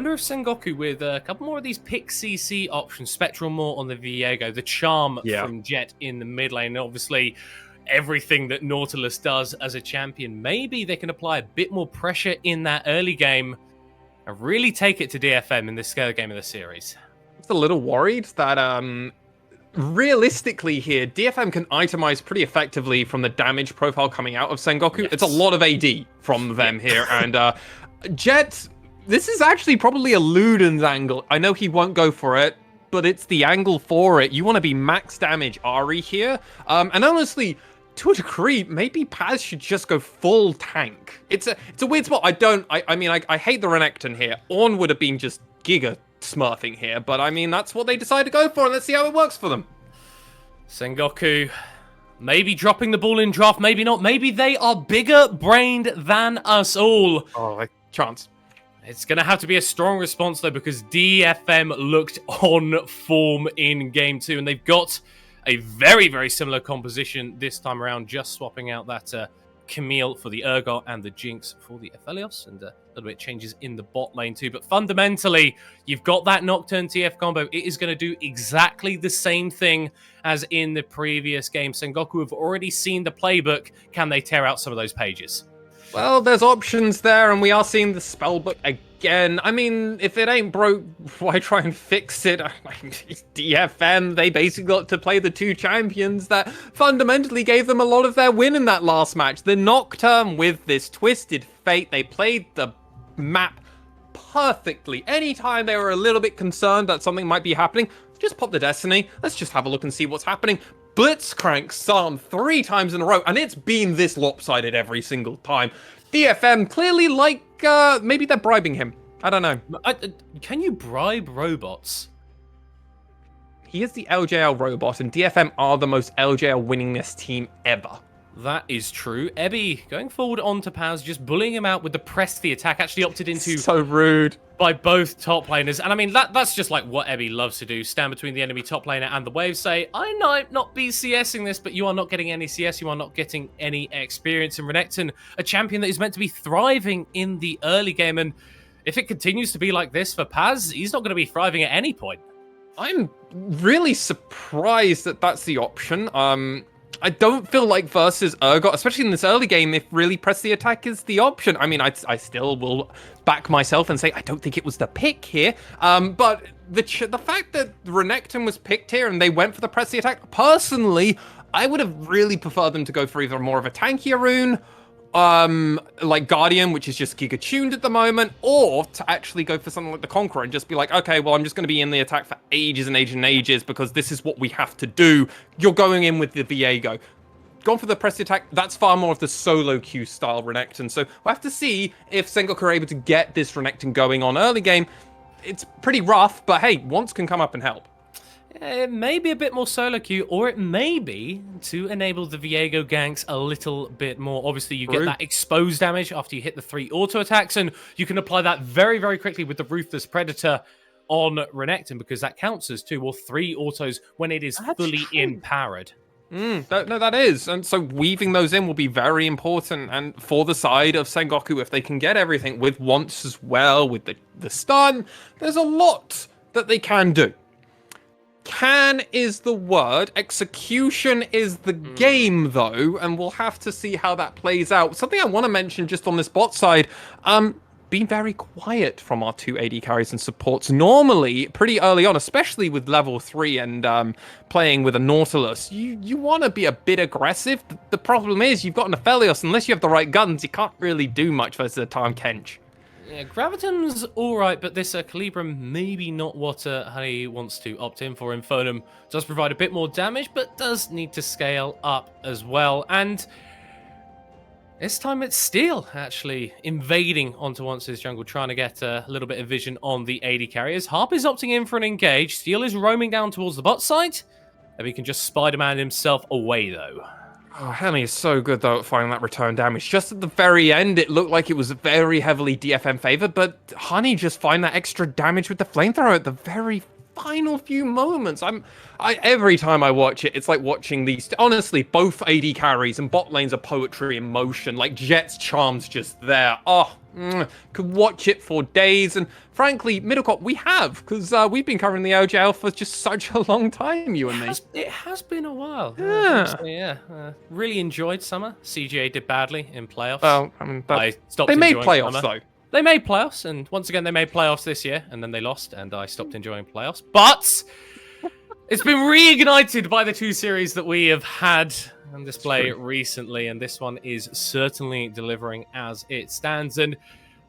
wonder if Sengoku with a couple more of these pick CC options, Spectral more on the Viego, the Charm from Jet in the mid lane, and obviously everything that Nautilus does as a champion, maybe they can apply a bit more pressure in that early game and really take it to DFM in this scale game of the series. Just a little worried that realistically here, DFM can itemize pretty effectively from the damage profile coming out of Sengoku. It's a lot of AD from them here, and Jet, this is actually probably a Luden's angle. I know he won't go for it, but it's the angle for it. You want to be max damage Ari here, and honestly, to a degree, maybe Paz should just go full tank. It's a weird spot. I mean, I hate the Renekton here. Ornn would have been just giga smurfing here, but I mean, that's what they decided to go for, and let's see how it works for them. Sengoku maybe dropping the ball in draft, maybe not. Maybe they are bigger brained than us all. Oh, like, chance. It's going to have to be a strong response, though, because DFM looked on form in Game 2, and they've got a very, very similar composition this time around, just swapping out that Camille for the Urgot and the Jinx for the Aphelios, and a little bit changes in the bot lane too. But fundamentally, you've got that Nocturne TF combo. It is going to do exactly the same thing as in the previous game. Sengoku have already seen the playbook. Can they tear out some of those pages? Well, there's options there, and we are seeing the spellbook again. I mean, if it ain't broke, why try and fix it? DFM, they basically got to play the two champions that fundamentally gave them a lot of their win in that last match. The Nocturne with this Twisted Fate, they played the map perfectly. Anytime they were a little bit concerned that something might be happening, just pop the Destiny. Let's just have a look and see what's happening. Blitzcrank Psalm 3 times in a row, and it's been this lopsided every single time. DFM clearly like, maybe they're bribing him. I don't know. Can you bribe robots? He is the LJL robot, and DFM are the most LJL winningest team ever. That is true. Ebby going forward onto Paz, just bullying him out with the press the attack, actually opted into so rude by both top laners. And I mean, that's just like what Ebby loves to do. Stand between the enemy top laner and the wave, say, I might not be CSing this, but you are not getting any CS, you are not getting any experience. And Renekton, a champion that is meant to be thriving in the early game. And if it continues to be like this for Paz, he's not going to be thriving at any point. I'm really surprised that that's the option. I don't feel like versus Urgot, especially in this early game, if really press the attack is the option. I mean, I still will back myself and say I don't think it was the pick here. But the fact that Renekton was picked here and they went for the press the attack, personally, I would have really preferred them to go for either more of a tankier rune, like Guardian, which is just giga tuned at the moment, or to actually go for something like the Conqueror and just be like, okay, well, I'm just going to be in the attack for ages and ages and ages because this is what we have to do. You're going in with the Viego. Gone for the press attack, that's far more of the solo queue style Renekton. So we'll have to see if Sengoku are able to get this Renekton going on early game. It's pretty rough, but hey, once can come up and help. It may be a bit more solo queue, or it may be to enable the Viego ganks a little bit more. Obviously, you get that exposed damage after you hit the 3 auto attacks, and you can apply that very, very quickly with the Ruthless Predator on Renekton, because that counts as 2 or 3 autos when it is fully empowered. No, that is. And so weaving those in will be very important. And for the side of Sengoku, if they can get everything with once as well, with the stun, there's a lot that they can do. Can is the word. Execution is the game, though, and we'll have to see how that plays out. Something I want to mention just on this bot side, being very quiet from our 2 AD carries and supports. Normally, pretty early on, especially with level 3 and playing with a Nautilus, you want to be a bit aggressive. The problem is you've got an Aphelios. Unless you have the right guns, you can't really do much versus a Tahm Kench. Yeah, Graviton's alright, but this Calibrum maybe not what Honey wants to opt in for. Infernum does provide a bit more damage, but does need to scale up as well. And this time it's Steel actually invading onto Once's jungle, trying to get a little bit of vision on the AD carriers. Harp is opting in for an engage. Steel is roaming down towards the bot side. And he can just Spider-Man himself away, though. Oh, Honey is so good, though, at finding that return damage. Just at the very end, it looked like it was very heavily DFM favored, but Honey just find that extra damage with the flamethrower at the very final few moments. Every time I watch it, it's like watching these. Honestly, both AD carries and bot lanes are poetry in motion. Like Jet's charms just there. Oh, could watch it for days. And frankly, Middlecop, we have, because we've been covering the LJL for just such a long time, you and me. It has been a while. Yeah. Really enjoyed summer. CGA did badly in playoffs. Well, I mean, I stopped they made enjoying playoffs, summer. though. They made playoffs, and once again, they made playoffs this year, and then they lost, and I stopped enjoying playoffs. But it's been reignited by the 2 series that we have had on display recently, and this one is certainly delivering as it stands. And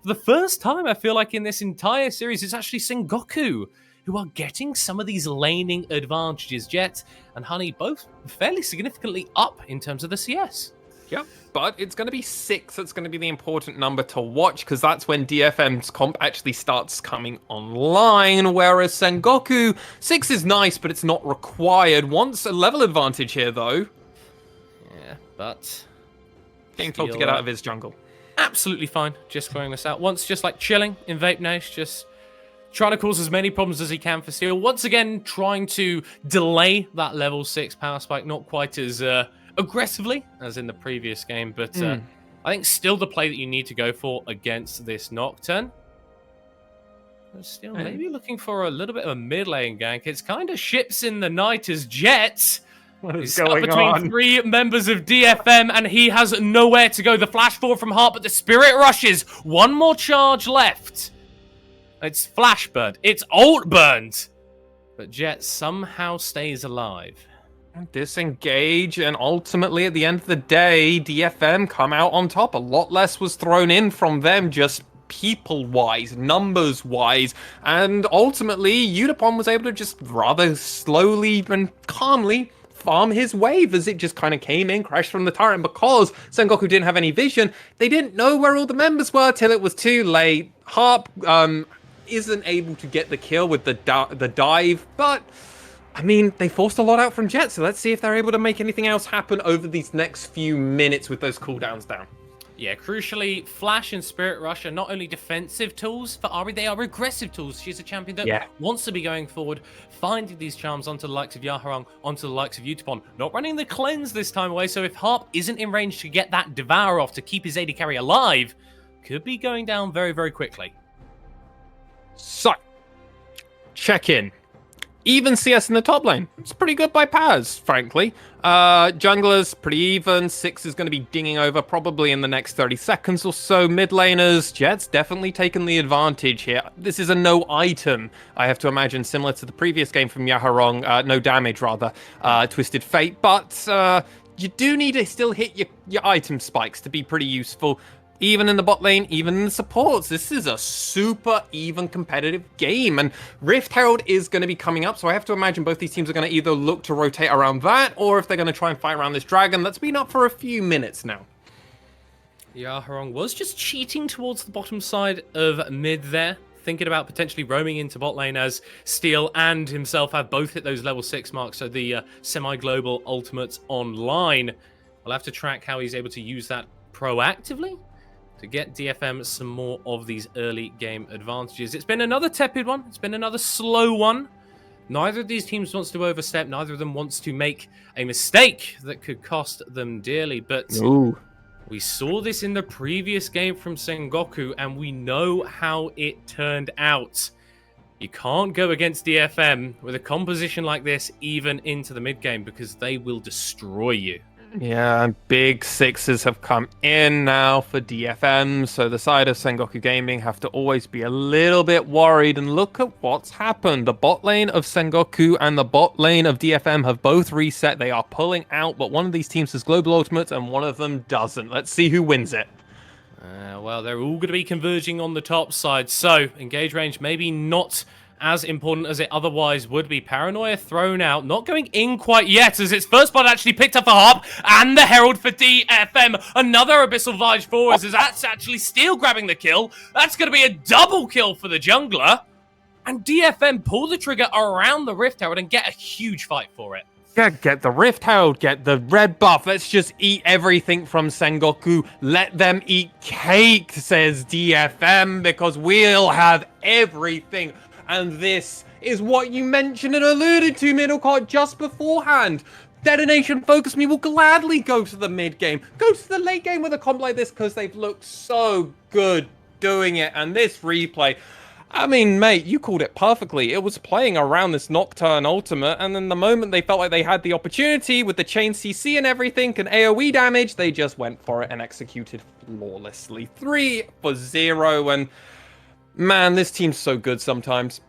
for the first time, I feel like in this entire series, it's actually Sengoku who are getting some of these laning advantages. Jet and Honey both fairly significantly up in terms of the CS. Yep, but it's going to be 6 that's going to be the important number to watch, because that's when DFM's comp actually starts coming online, whereas Sengoku, 6 is nice, but it's not required. Wants a level advantage here, though. Yeah, but... Getting told to get out of his jungle. Absolutely fine, just clearing this out. Once just like chilling in Vape Nation, just trying to cause as many problems as he can for Steel. Once again, trying to delay that level 6 power spike, not quite as... aggressively as in the previous game, but I think still the play that you need to go for against this Nocturne. But still maybe looking for a little bit of a mid lane gank. It's kind of ships in the night as Jet is stuck between 3 members of DFM, and he has nowhere to go. The flash forward from Heart, but the Spirit rushes. 1 more charge left. It's Flash Bird. It's Ult Burned. But Jet somehow stays alive. Disengage, and ultimately at the end of the day, DFM come out on top. A lot less was thrown in from them, just people-wise, numbers-wise, and ultimately Unipon was able to just rather slowly and calmly farm his wave as it just kind of came in, crashed from the turret. And because Sengoku didn't have any vision, they didn't know where all the members were till it was too late. Harp isn't able to get the kill with the dive, but I mean, they forced a lot out from Jet, so let's see if they're able to make anything else happen over these next few minutes with those cooldowns down. Yeah, crucially, Flash and Spirit Rush are not only defensive tools for Ari, they are aggressive tools. She's a champion that wants to be going forward, finding these charms onto the likes of Yaharong, onto the likes of Utapon. Not running the cleanse this time away, so if Harp isn't in range to get that Devour off to keep his AD carry alive, could be going down very, very quickly. So, check in. Even CS in the top lane. It's pretty good by Paz, frankly. Junglers, pretty even. 6 is going to be dinging over probably in the next 30 seconds or so. Mid laners, Jet's definitely taken the advantage here. This is a no item, I have to imagine, similar to the previous game from Yaharong. No damage, rather. Twisted Fate. But you do need to still hit your item spikes to be pretty useful. Even in the bot lane, even in the supports. This is a super even competitive game. And Rift Herald is going to be coming up, so I have to imagine both these teams are going to either look to rotate around that, or if they're going to try and fight around this dragon that's been up for a few minutes now. Yaharong was just cheating towards the bottom side of mid there, thinking about potentially roaming into bot lane as Steel and himself have both hit those level 6 marks, so the semi-global ultimates online. We'll have to track how he's able to use that proactively to get DFM some more of these early game advantages. It's been another tepid one. It's been another slow one. Neither of these teams wants to overstep. Neither of them wants to make a mistake that could cost them dearly. But we saw this in the previous game from Sengoku, and we know how it turned out. You can't go against DFM with a composition like this even into the mid game, because they will destroy you. Yeah, big 6s have come in now for DFM, so the side of Sengoku Gaming have to always be a little bit worried, and look at what's happened. The bot lane of Sengoku and the bot lane of DFM have both reset. They are pulling out, but one of these teams has global ultimate and one of them doesn't. Let's see who wins it. Well, they're all going to be converging on the top side, so engage range maybe not as important as it otherwise would be. Paranoia thrown out, not going in quite yet, as its first blood actually picked up for Harp, and the Herald for DFM. Another Abyssal Vige forwards, as that's actually Steel grabbing the kill. That's going to be a double kill for the jungler. And DFM pull the trigger around the Rift Herald and get a huge fight for it. Yeah, get the Rift Herald, get the red buff. Let's just eat everything from Sengoku. Let them eat cake, says DFM, because we'll have everything. And this is what you mentioned and alluded to, Middlecart, just beforehand. Detonation FocusMe will gladly go to the mid game, go to the late game with a comp like this because they've looked so good doing it. And this replay, I mean, mate, you called it perfectly. It was playing around this Nocturne ultimate, and then the moment they felt like they had the opportunity with the chain CC and everything and AoE damage, they just went for it and executed flawlessly. 3-0, and man, this team's so good sometimes.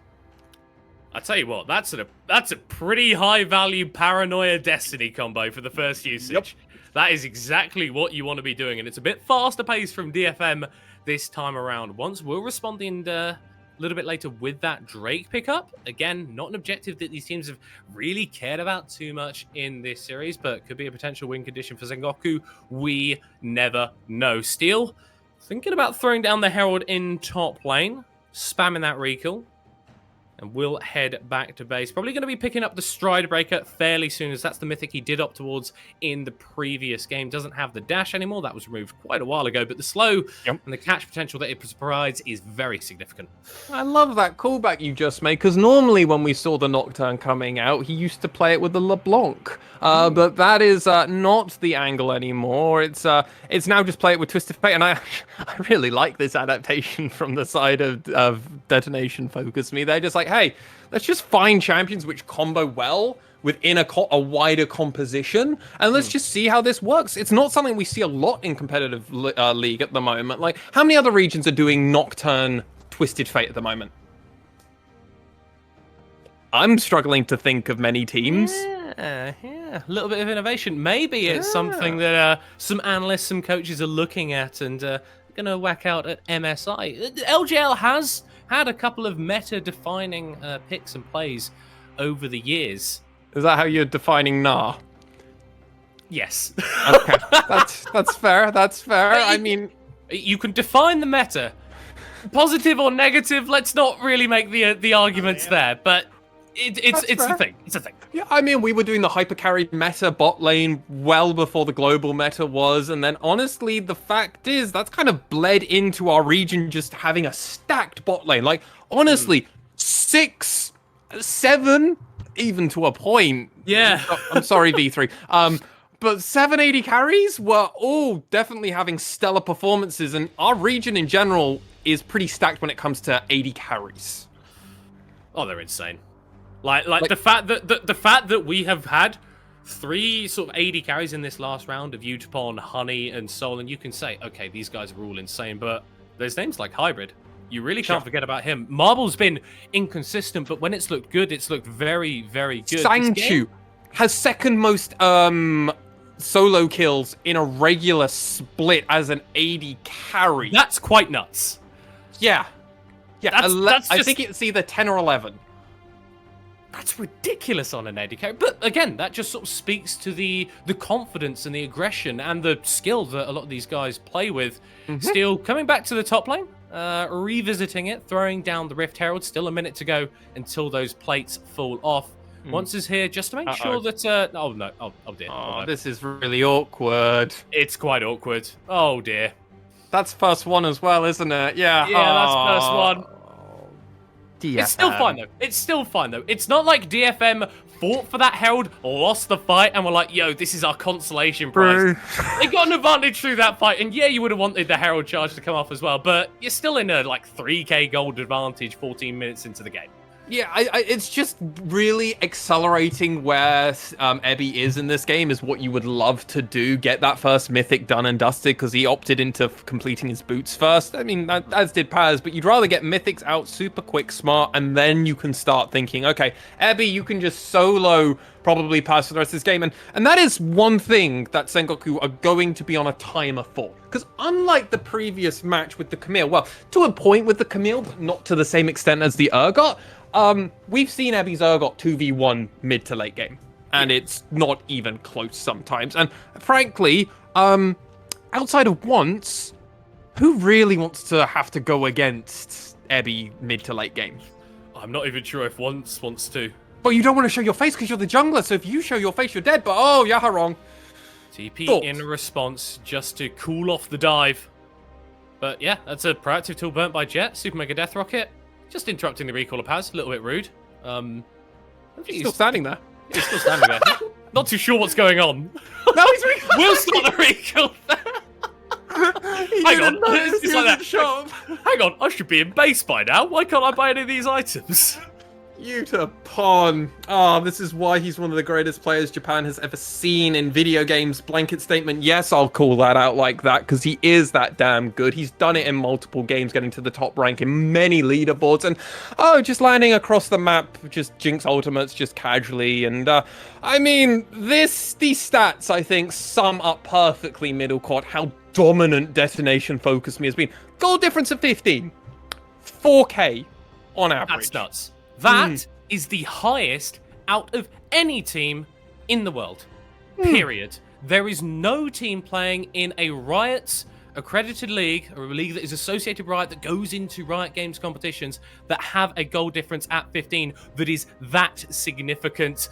I tell you what, that's a pretty high value paranoia destiny combo for the first usage. Yep. That is exactly what you want to be doing, and it's a bit faster paced from DFM this time around. Once we'll respond in a little bit later with that Drake pickup. Again, not an objective that these teams have really cared about too much in this series, but could be a potential win condition for Sengoku. We never know. Steel thinking about throwing down the Herald in top lane, spamming that recall. And we'll head back to base. Probably going to be picking up the Stride Breaker fairly soon, as that's the mythic he did opt towards in the previous game. Doesn't have the dash anymore. That was removed quite a while ago. But the slow and the catch potential that it provides is very significant. I love that callback you just made, because normally when we saw the Nocturne coming out, he used to play it with the LeBlanc. But that is not the angle anymore. It's now just play it with Twisted Fate. And I really like this adaptation from the side of Detonation FocusMe. They're just like, hey, let's just find champions which combo well within a wider composition, and let's just see how this works. It's not something we see a lot in competitive league at the moment. Like, how many other regions are doing Nocturne Twisted Fate at the moment? I'm struggling to think of many teams. Yeah, a little bit of innovation. Maybe it's something that some analysts, some coaches are looking at and going to whack out at MSI. LJL has had a couple of meta-defining picks and plays over the years. Is that how you're defining Nah? Yes. Okay, that's fair. That's fair. I mean, you can define the meta, positive or negative. Let's not really make the arguments there, but it's a thing. It's a thing. Yeah, I mean, we were doing the hyper carry meta bot lane well before the global meta was, and then honestly, the fact is that's kind of bled into our region just having a stacked bot lane. Like, honestly, 6, 7, even to a point. Yeah. I'm sorry, V3. But 780 carries were all definitely having stellar performances, and our region in general is pretty stacked when it comes to 80 carries. Oh, they're insane. Like the fact that we have had 3 sort of 80 carries in this last round of Utapon, Honey, and Soul, and you can say, okay, these guys are all insane, but there's names like Hybrid. You really can't forget about him. Marble's been inconsistent, but when it's looked good, it's looked very, very good. Sangchu has second most solo kills in a regular split as an 80 carry. That's quite nuts. Yeah. That's I think it's either 10 or 11. That's ridiculous on an 80 carry. But again, that just sort of speaks to the confidence and the aggression and the skill that a lot of these guys play with. Steel coming back to the top lane, revisiting it, throwing down the Rift Herald. Still a minute to go until those plates fall off. Once is here just to make sure that... oh, no. Oh, dear. Oh, this is really awkward. It's quite awkward. Oh, dear. That's first one as well, isn't it? Yeah. Yeah, that's first one. DFM. It's still fine, though. It's still fine, though. It's not like DFM fought for that Herald, lost the fight, and were like, yo, this is our consolation prize. They got an advantage through that fight, and yeah, you would have wanted the Herald charge to come off as well, but you're still in a, 3k gold advantage 14 minutes into the game. Yeah, it's just really accelerating where Ebby is in this game is what you would love to do. Get that first mythic done and dusted because he opted into completing his boots first. I mean, as did Paz, but you'd rather get mythics out super quick, smart, and then you can start thinking, okay, Ebby, you can just solo probably Paz for the rest of this game. And that is one thing that Sengoku are going to be on a timer for. Because unlike the previous match with the Camille, well, to a point with the Camille, but not to the same extent as the Urgot, we've seen Ebby's Urgot 2v1 mid to late game, and it's not even close sometimes. And frankly, outside of once, who really wants to have to go against Ebby mid to late game? I'm not even sure if once wants to. Well, you don't want to show your face because you're the jungler, so if you show your face, you're dead, but oh, yeah, wrong. TP in response just to cool off the dive. But yeah, that's a proactive tool burnt by Jet. Super Mega Death Rocket. Just interrupting the recall of Paz. A little bit rude. He's still standing there. He's still standing there. Not too sure what's going on. No, he's recalling. We'll start the recall there. Hang on. It's like that. Shop. Hang on. I should be in base by now. Why can't I buy any of these items? Yutapon. This is why he's one of the greatest players Japan has ever seen in video games. Blanket statement. Yes, I'll call that out like that because he is that damn good. He's done it in multiple games, getting to the top rank in many leaderboards, and just landing across the map, just Jinx ultimates, just casually. And I mean, these stats I think sum up perfectly middle court how dominant Detonation FocusMe has been. Goal difference of 15, 4K on average. That's nuts. That is the highest out of any team in the world. Period. There is no team playing in a Riot's accredited league, or a league that is associated with Riot, that goes into Riot Games competitions, that have a goal difference at 15 that is that significant.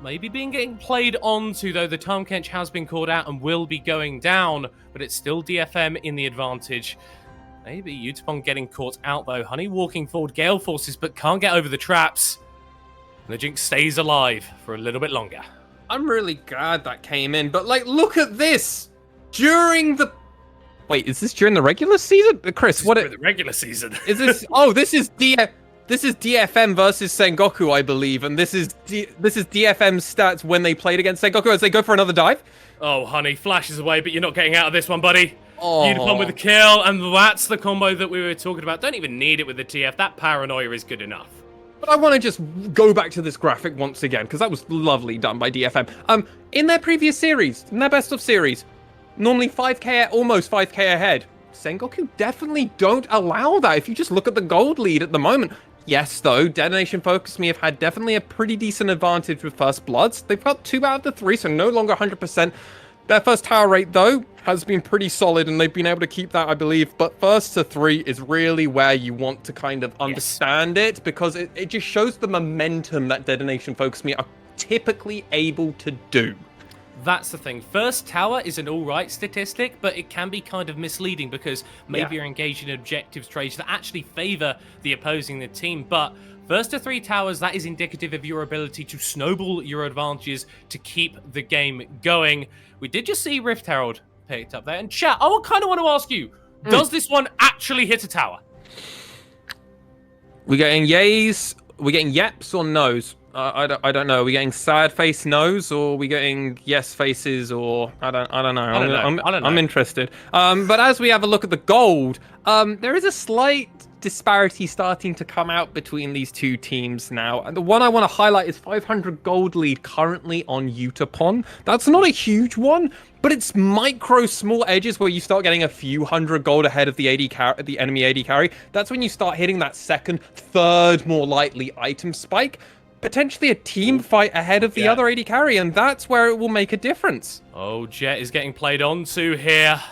Maybe getting played onto, though. The Tom Kench has been called out and will be going down, but it's still DFM in the advantage. Maybe Yutapon getting caught out, though. Honey walking forward, Gale forces, but can't get over the traps. And the Jinx stays alive for a little bit longer. I'm really glad that came in, but, like, look at this! During the... Wait, is this during the regular season? Chris, This is the regular season. Is this... Oh, this is DFM versus Sengoku, I believe, and this is DFM's stats when they played against Sengoku as they go for another dive. Oh, Honey, flashes away, but you're not getting out of this one, buddy. Oh. Yutapon with a kill, and that's the combo that we were talking about. Don't even need it with the TF. That paranoia is good enough. But I want to just go back to this graphic once again, because that was lovely done by DFM. In their previous series, in their best of series, normally 5k, almost 5k ahead. Sengoku definitely don't allow that. If you just look at the gold lead at the moment. Yes, though, Detonation FocusMe have had definitely a pretty decent advantage with First Bloods. They've got 2 out of the 3, so no longer 100%. Their first tower rate, though, has been pretty solid, and they've been able to keep that, I believe. But first to 3 is really where you want to kind of understand it, because it just shows the momentum that Detonation FocusMe are typically able to do. That's the thing. First tower is an alright statistic, but it can be kind of misleading because maybe you're engaged in objectives trades that actually favour the opposing team. But first to 3 towers, that is indicative of your ability to snowball your advantages to keep the game going. We did just see Rift Herald picked up there. And chat, I kind of want to ask you, does this one actually hit a tower? We're getting yays, we're getting yeps or no's? I don't know. Are we getting sad face no's, or are we getting yes faces, or I don't know. I'm interested. But as we have a look at the gold, there is a slight disparity starting to come out between these two teams now. And the one I want to highlight is 500 gold lead currently on Yutapon. That's not a huge one, but it's micro small edges where you start getting a few hundred gold ahead of the enemy AD carry. That's when you start hitting that second, third, more likely item spike. Potentially a team fight ahead of the other AD carry, and that's where it will make a difference. Oh, Jet is getting played onto here.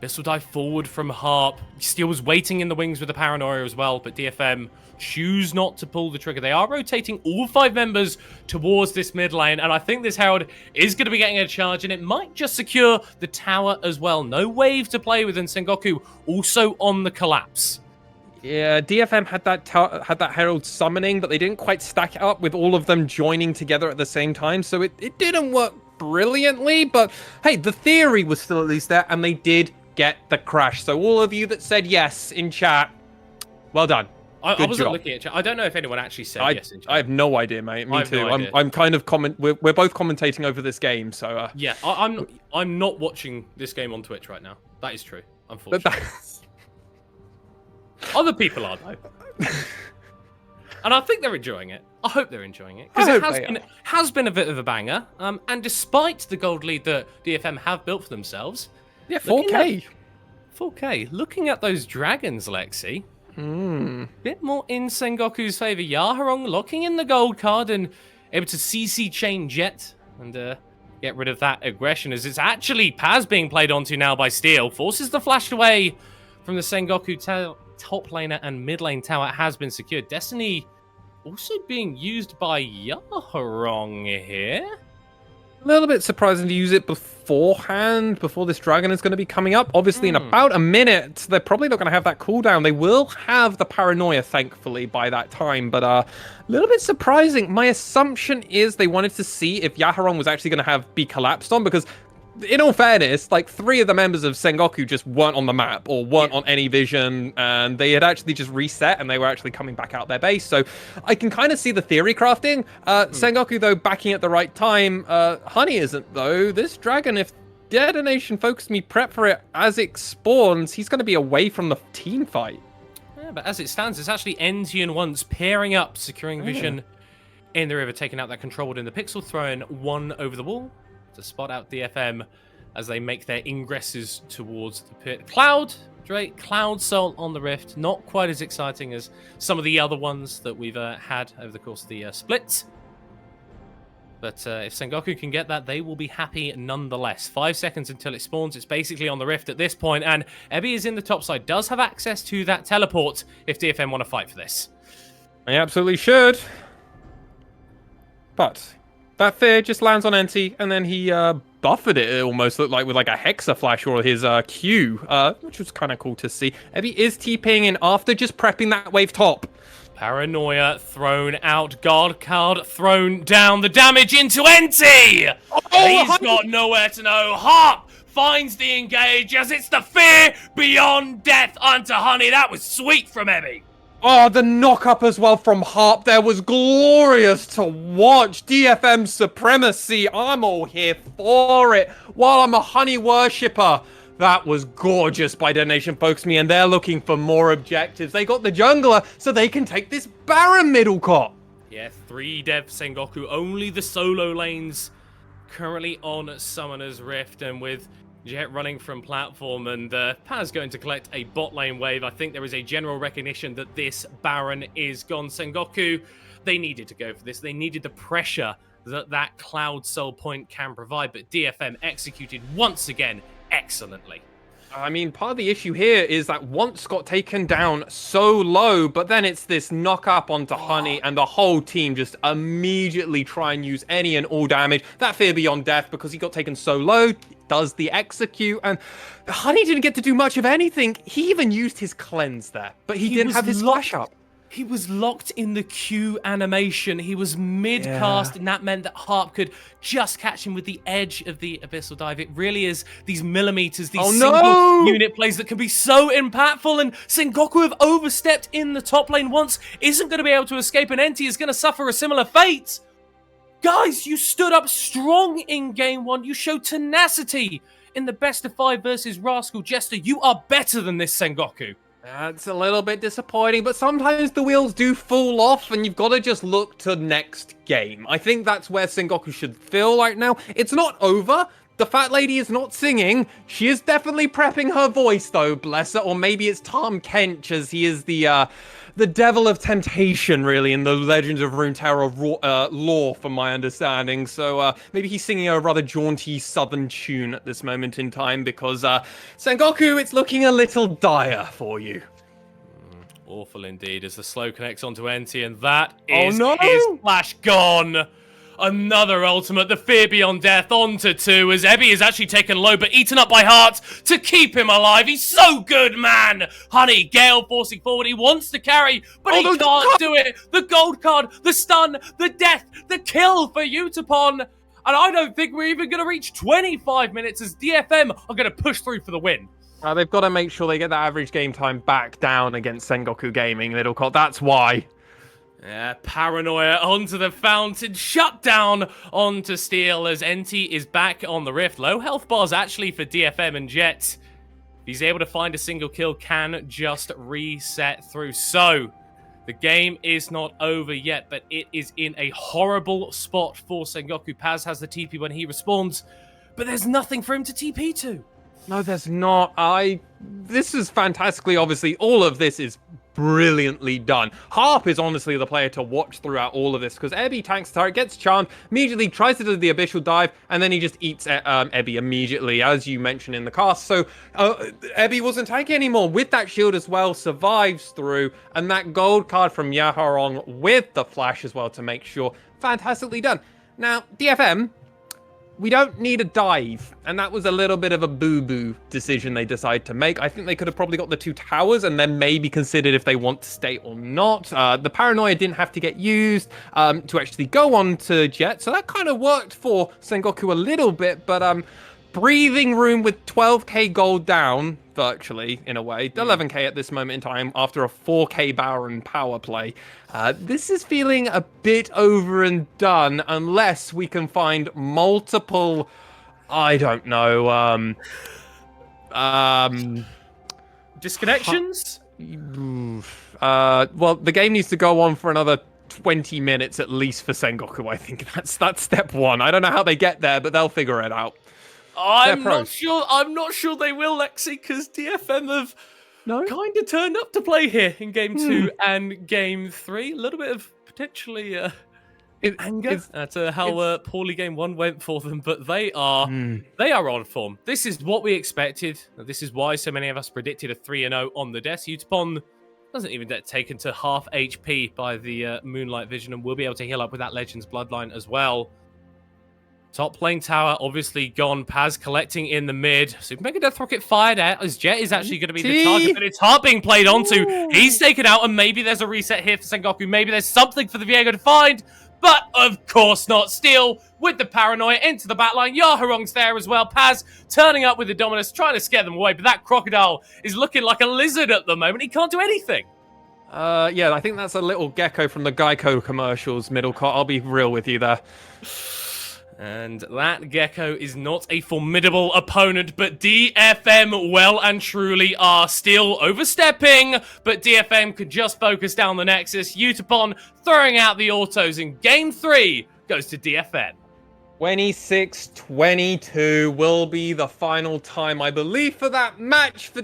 This will dive forward from Harp. Steel was waiting in the wings with the paranoia as well, but DFM choose not to pull the trigger. They are rotating all 5 members towards this mid lane, and I think this Herald is going to be getting a charge, and it might just secure the tower as well. No wave to play with, and Sengoku also on the collapse. Yeah, DFM had that Herald summoning, but they didn't quite stack it up with all of them joining together at the same time, so it didn't work brilliantly, but hey, the theory was still at least there, and they did get the crash. So all of you that said yes in chat, well done. I wasn't looking at chat. I don't know if anyone actually said yes in chat. I have no idea, mate. Me too. No I'm kind of we're both commentating over this game, so yeah, I'm not watching this game on Twitch right now. That is true, unfortunately. Other people are, though. And I think they're enjoying it. I hope they're enjoying it. Because it has been a bit of a banger. And despite the gold lead that DFM have built for themselves... Yeah, 4K. 4K. Looking at those dragons, Lexi. Bit more in Sengoku's favour. Yaharong locking in the gold card and able to CC chain Jet and get rid of that aggression, as it's actually Paz being played onto now by Steel. Forces the flash away from the Sengoku top laner, and mid lane tower has been secured. Destiny also being used by Yaharong here. A little bit surprising to use it beforehand, before this dragon is going to be coming up. Obviously, in about a minute, they're probably not going to have that cooldown. They will have the paranoia, thankfully, by that time. But a little bit surprising. My assumption is they wanted to see if Yaharon was actually going to be collapsed on, because in all fairness, like 3 of the members of Sengoku just weren't on the map or weren't on any vision, and they had actually just reset and they were actually coming back out their base. So I can kind of see the theory crafting. Sengoku, though, backing at the right time. Honey isn't, though. This dragon, if Detonation FocusMe prep for it as it spawns, he's going to be away from the team fight. Yeah, but as it stands, it's actually NT and Once pairing up, securing vision in the river, taking out that control ward in the pixel, throwing 1 over the wall to spot out DFM as they make their ingresses towards the pit. Cloud Soul on the Rift, not quite as exciting as some of the other ones that we've had over the course of the split. But if Sengoku can get that, they will be happy nonetheless. 5 seconds until it spawns. It's basically on the Rift at this point, and Ebby is in the top side, does have access to that teleport if DFM want to fight for this. They absolutely should. But that fear just lands on NT, and then he buffered it, almost looked like, with like a Hexa Flash or his Q, which was kind of cool to see. Ebby is TPing in after just prepping that wave top. Paranoia thrown out, guard card thrown down, the damage into NT! He's got nowhere to know. Harp finds the engage as it's the fear beyond death onto Honey. That was sweet from Ebby. Oh, the knock-up as well from Harp there was glorious to watch. DFM supremacy, I'm all here for it. While I'm a Honey worshipper, that was gorgeous by Detonation FocusMe, and they're looking for more objectives. They got the jungler, so they can take this Baron middle cop. Yeah, 3 dev Sengoku, only the solo lanes currently on Summoner's Rift, and with Jet running from platform and Paz going to collect a bot lane wave, I think there is a general recognition that this Baron is gone. Sengoku, they needed to go for this. They needed the pressure that Cloud Soul point can provide, but DFM executed once again excellently. I mean, part of the issue here is that Once got taken down so low, but then it's this knock up onto Honey, and the whole team just immediately try and use any and all damage. That fear beyond death, because he got taken so low, does the execute, and Honey didn't get to do much of anything. He even used his cleanse there, but he didn't have his flash up. He was locked in the Q animation. He was mid-cast, and that meant that Harp could just catch him with the edge of the Abyssal Dive. It really is these millimeters, these single unit plays that can be so impactful, and Sengoku have overstepped in the top lane once, isn't going to be able to escape, and NT is going to suffer a similar fate. Guys, you stood up strong in game 1. You showed tenacity in the best of 5 versus Rascal Jester. You are better than this, Sengoku. That's a little bit disappointing, but sometimes the wheels do fall off, and you've got to just look to next game. I think that's where Sengoku should feel right now. It's not over. The fat lady is not singing. She is definitely prepping her voice, though, bless her. Or maybe it's Tom Kench, as he is the devil of temptation, really, in the Legends of Runeterra lore, from my understanding. So maybe he's singing a rather jaunty southern tune at this moment in time, because Sengoku, it's looking a little dire for you. Awful indeed, as the slow connects onto NT, and that is his flash gone. Another ultimate, the fear beyond death, onto 2, as Ebby is actually taken low, but eaten up by Heart to keep him alive. He's so good, man. Honey, Gale forcing forward. He wants to carry, but he can't do it. The gold card, the stun, the death, the kill for Utapon. And I don't think we're even going to reach 25 minutes, as DFM are going to push through for the win. They've got to make sure they get that average game time back down against Sengoku Gaming, Little Cot. That's why. Yeah, Paranoia onto the fountain, shut down onto Steel as NT is back on the Rift. Low health bars actually for DFM and Jet. If he's able to find a single kill, can just reset through. So, the game is not over yet, but it is in a horrible spot for Sengoku. Paz has the TP when he respawns, but there's nothing for him to TP to. No, there's not. This is fantastically, obviously, all of this is brilliantly done. Harp is honestly the player to watch throughout all of this, because Ebby tanks the turret, gets charmed, immediately tries to do the Abyssal Dive, and then he just eats Ebby immediately, as you mentioned in the cast. So Ebby wasn't tanking anymore with that shield as well, survives through, and that gold card from Yaharong with the flash as well to make sure. Fantastically done. Now, DFM, we don't need a dive. And that was a little bit of a boo-boo decision they decided to make. I think they could have probably got the 2 towers and then maybe considered if they want to stay or not. The paranoia didn't have to get used to actually go on to Jet. So that kind of worked for Sengoku a little bit. But breathing room with 12k gold down, virtually, in a way. 11k at this moment in time after a 4k Baron power play. This is feeling a bit over and done unless we can find multiple, I don't know, disconnections? Well, the game needs to go on for another 20 minutes at least for Sengoku, I think. That's step 1. I don't know how they get there, but they'll figure it out. I'm not sure. I'm not sure they will, Lexi, because DFM have kind of turned up to play here in game 2 and game 3. A little bit of potentially anger at how poorly game 1 went for them, but they are on form. This is what we expected. This is why so many of us predicted a 3-0 on the desk. Utapon doesn't even get taken to half HP by the Moonlight Vision, and will be able to heal up with that Legends Bloodline as well. Top lane tower obviously gone. Paz collecting in the mid. Super Mega Death Rocket fired at as Jet is actually going to be the target, but it's Heart being played onto. He's taken out, and maybe there's a reset here for Sengoku. Maybe there's something for the Viego to find, but of course not. Steel with the paranoia into the backline. Yaharong's there as well. Paz turning up with the Dominus, trying to scare them away, but that Crocodile is looking like a lizard at the moment. He can't do anything. Yeah, I think that's a little gecko from the Geico commercials, Middlecott. I'll be real with you there. And that Gecko is not a formidable opponent, but DFM well and truly are still overstepping, but DFM could just focus down the Nexus. Utapon throwing out the autos in game 3 goes to DFM. 26-22 will be the final time, I believe, for that match for